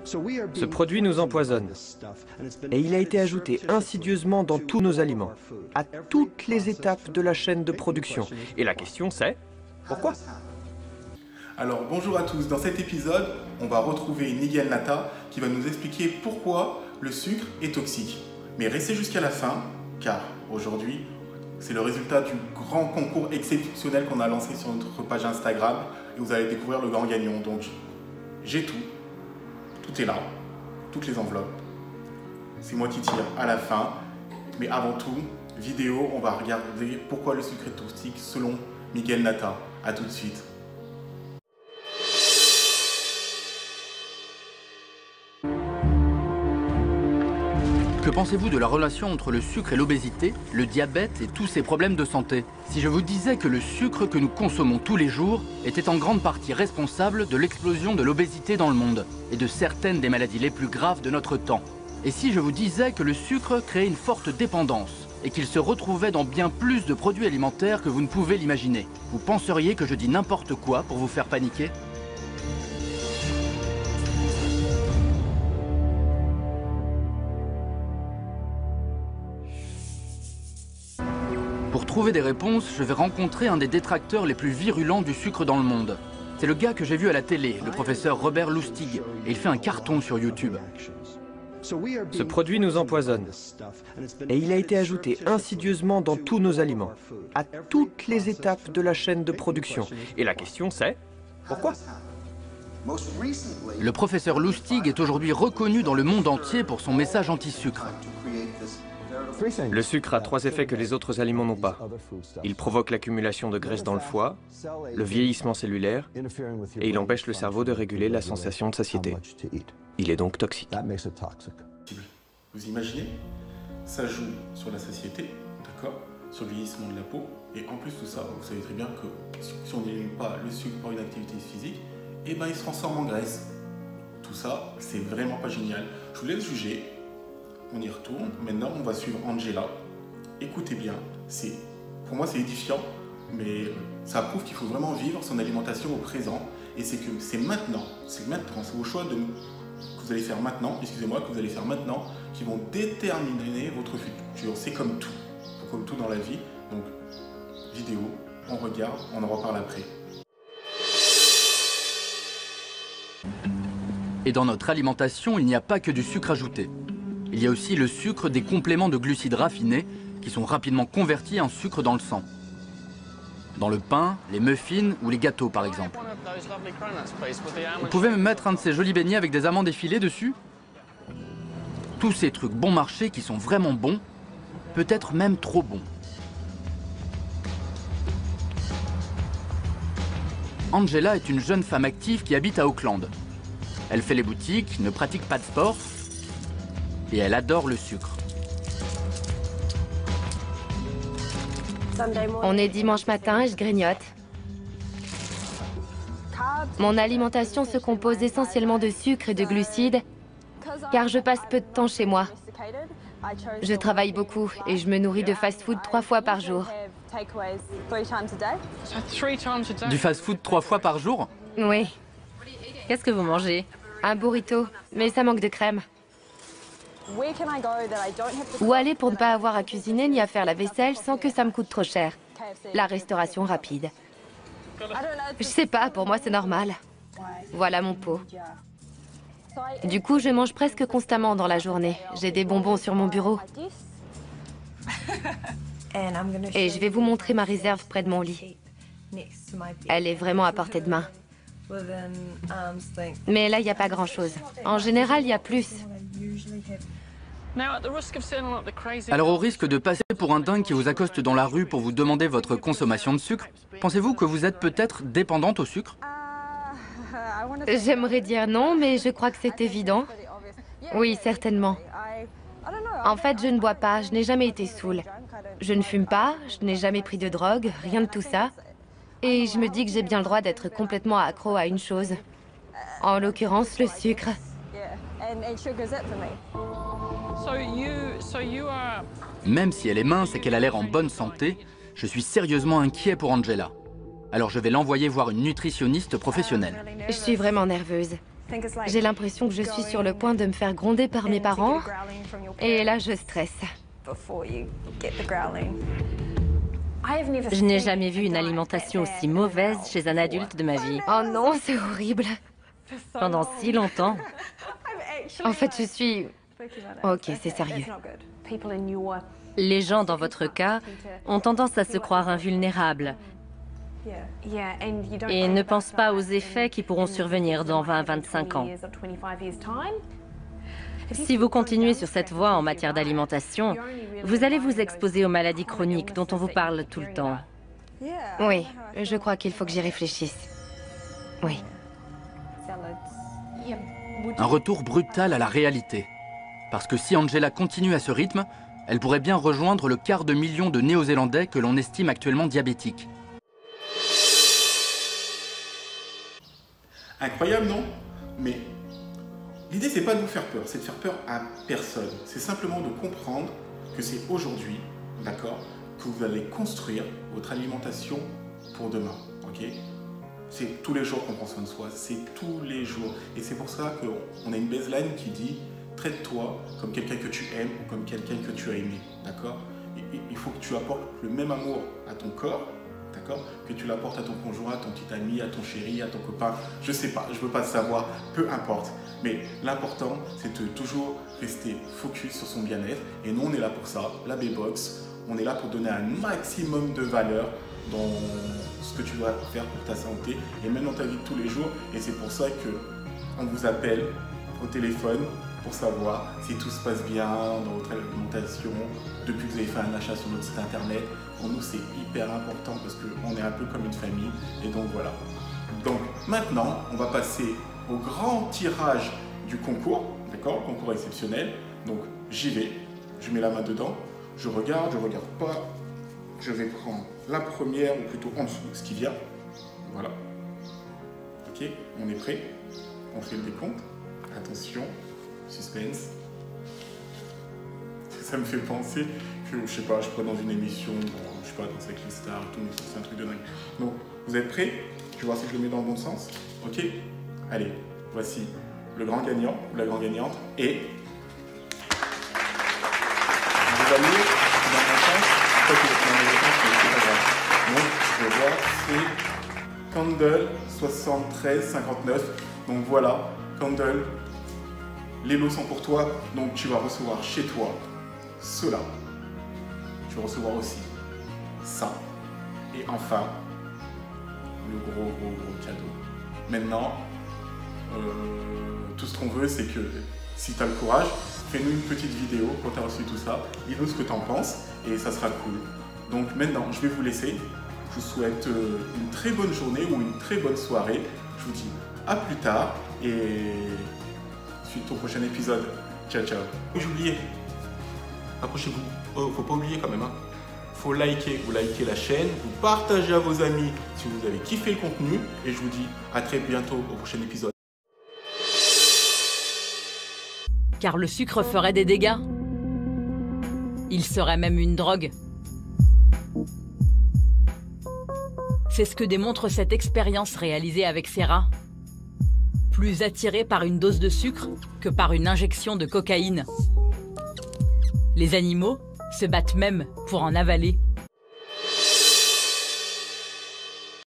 Ce produit nous empoisonne et il a été ajouté insidieusement dans tous nos aliments, à toutes les étapes de la chaîne de production. Et la question c'est, pourquoi? Alors bonjour à tous, dans cet épisode, on va retrouver Nigel Nata qui va nous expliquer pourquoi le sucre est toxique. Mais restez jusqu'à la fin, car aujourd'hui, c'est le résultat du grand concours exceptionnel qu'on a lancé sur notre page Instagram et vous allez découvrir le grand gagnant. Donc j'ai tout est là, toutes les enveloppes. C'est moi qui tire à la fin, mais avant tout, vidéo, on va regarder pourquoi le sucre est toxique selon Nigel Nata. A tout de suite. Que pensez-vous de la relation entre le sucre et l'obésité, le diabète et tous ces problèmes de santé? Si je vous disais que le sucre que nous consommons tous les jours était en grande partie responsable de l'explosion de l'obésité dans le monde et de certaines des maladies les plus graves de notre temps? Et si je vous disais que le sucre créait une forte dépendance et qu'il se retrouvait dans bien plus de produits alimentaires que vous ne pouvez l'imaginer, vous penseriez que je dis n'importe quoi pour vous faire paniquer? Pour trouver des réponses, je vais rencontrer un des détracteurs les plus virulents du sucre dans le monde. C'est le gars que j'ai vu à la télé, le professeur Robert Lustig, et il fait un carton sur YouTube. Ce produit nous empoisonne et il a été ajouté insidieusement dans tous nos aliments, à toutes les étapes de la chaîne de production. Et la question c'est, pourquoi? Le professeur Lustig est aujourd'hui reconnu dans le monde entier pour son message anti-sucre. Le sucre a 3 effets que les autres aliments n'ont pas. Il provoque l'accumulation de graisse dans le foie, le vieillissement cellulaire, et il empêche le cerveau de réguler la sensation de satiété. Il est donc toxique. Vous imaginez? Ça joue sur la satiété, d'accord, sur le vieillissement de la peau, et en plus de ça, vous savez très bien que si on n'élimine pas le sucre par une activité physique, eh ben il se transforme en graisse. Tout ça, c'est vraiment pas génial. Je vous laisse juger. On y retourne. Maintenant, on va suivre Angela. Écoutez bien, pour moi c'est édifiant, mais ça prouve qu'il faut vraiment vivre son alimentation au présent. Et c'est maintenant, c'est vos choix que vous allez faire maintenant, que vous allez faire maintenant, qui vont déterminer votre futur. C'est comme tout dans la vie. Donc, vidéo, on regarde, on en reparle après. Et dans notre alimentation, il n'y a pas que du sucre ajouté. Il y a aussi le sucre des compléments de glucides raffinés qui sont rapidement convertis en sucre dans le sang. Dans le pain, les muffins ou les gâteaux par exemple. Vous pouvez me mettre un de ces jolis beignets avec des amandes effilées dessus? Tous ces trucs bon marché qui sont vraiment bons, peut-être même trop bons. Angela est une jeune femme active qui habite à Auckland. Elle fait les boutiques, ne pratique pas de sport et elle adore le sucre. On est dimanche matin et je grignote. Mon alimentation se compose essentiellement de sucre et de glucides, car je passe peu de temps chez moi. Je travaille beaucoup et je me nourris de fast-food 3 fois par jour. Du fast-food 3 fois par jour? Oui. Qu'est-ce que vous mangez? Un burrito, mais ça manque de crème. Où aller pour ne pas avoir à cuisiner ni à faire la vaisselle sans que ça me coûte trop cher? La restauration rapide. Je sais pas, pour moi c'est normal. Voilà mon pot. Du coup, je mange presque constamment dans la journée. J'ai des bonbons sur mon bureau. Et je vais vous montrer ma réserve près de mon lit. Elle est vraiment à portée de main. Mais là, il n'y a pas grand-chose. En général, il y a plus. Alors au risque de passer pour un dingue qui vous accoste dans la rue pour vous demander votre consommation de sucre, pensez-vous que vous êtes peut-être dépendante au sucre? J'aimerais dire non, mais je crois que c'est évident. Oui, certainement. En fait, je ne bois pas, je n'ai jamais été saoule. Je ne fume pas, je n'ai jamais pris de drogue, rien de tout ça. Et je me dis que j'ai bien le droit d'être complètement accro à une chose. En l'occurrence, le sucre. Même si elle est mince et qu'elle a l'air en bonne santé, je suis sérieusement inquiet pour Angela. Alors je vais l'envoyer voir une nutritionniste professionnelle. Je suis vraiment nerveuse. J'ai l'impression que je suis sur le point de me faire gronder par mes parents. Et là, je stresse. Je n'ai jamais vu une alimentation aussi mauvaise chez un adulte de ma vie. Oh non, c'est horrible. Pendant si longtemps. En fait, je suis... Ok, c'est sérieux. Les gens, dans votre cas, ont tendance à se croire invulnérables et ne pensent pas aux effets qui pourront survenir dans 20 à 25 ans. Si vous continuez sur cette voie en matière d'alimentation, vous allez vous exposer aux maladies chroniques dont on vous parle tout le temps. Oui, je crois qu'il faut que j'y réfléchisse. Oui. Un retour brutal à la réalité. Parce que si Angela continue à ce rythme, elle pourrait bien rejoindre le quart de million de Néo-Zélandais que l'on estime actuellement diabétiques. Incroyable, non? Mais l'idée, c'est pas de vous faire peur, c'est de faire peur à personne. C'est simplement de comprendre que c'est aujourd'hui, d'accord, que vous allez construire votre alimentation pour demain, ok? C'est tous les jours qu'on prend soin de soi, c'est tous les jours. Et c'est pour ça qu'on a une baseline qui dit traite-toi comme quelqu'un que tu aimes ou comme quelqu'un que tu as aimé, d'accord? Il faut que tu apportes le même amour à ton corps, d'accord, que tu l'apportes à ton conjoint, à ton petit ami, à ton chéri, à ton copain. Je sais pas, je veux pas savoir, peu importe. Mais l'important, c'est de toujours rester focus sur son bien-être. Et nous, on est là pour ça, la B-Box. On est là pour donner un maximum de valeur dans ce que tu dois faire pour ta santé et même dans ta vie de tous les jours. Et c'est pour ça qu'on vous appelle au téléphone pour savoir si tout se passe bien dans votre alimentation depuis que vous avez fait un achat sur notre site internet. Pour nous, c'est hyper important parce qu'on est un peu comme une famille. Et donc voilà. Donc maintenant, on va passer au grand tirage du concours. D'accord? Concours exceptionnel. Donc j'y vais. Je mets la main dedans. Je regarde pas. Je vais prendre la première, ou plutôt en dessous, ce qui vient. Voilà. Ok, on est prêt. On fait le décompte. Attention, suspense. Ça me fait penser que, je sais pas, je crois dans une émission, bon, je sais pas, dans Avec les stars, tout, mais c'est un truc de dingue. Donc, vous êtes prêts? Je vais voir si je le mets dans le bon sens. Ok? Allez, voici le grand gagnant, ou la grande gagnante, et... Vous allez dans mon sens. Donc, je vais voir, c'est Candle 7359. Donc voilà, Candle, les lots sont pour toi. Donc tu vas recevoir chez toi cela. Tu vas recevoir aussi ça. Et enfin, le gros cadeau. Maintenant, tout ce qu'on veut, c'est que si tu as le courage, fais-nous une petite vidéo quand tu as reçu tout ça. Dis-nous ce que tu en penses et ça sera cool. Donc maintenant, je vais vous laisser. Je vous souhaite une très bonne journée ou une très bonne soirée. Je vous dis à plus tard et suite au prochain épisode. Ciao, ciao. J'ai oublié. Accrochez-vous. Oh, faut pas oublier quand même. Hein. Faut liker. Vous likez la chaîne. Vous partagez à vos amis si vous avez kiffé le contenu. Et je vous dis à très bientôt au prochain épisode. Car le sucre ferait des dégâts. Il serait même une drogue. C'est ce que démontre cette expérience réalisée avec ces rats. Plus attirés par une dose de sucre que par une injection de cocaïne. Les animaux se battent même pour en avaler.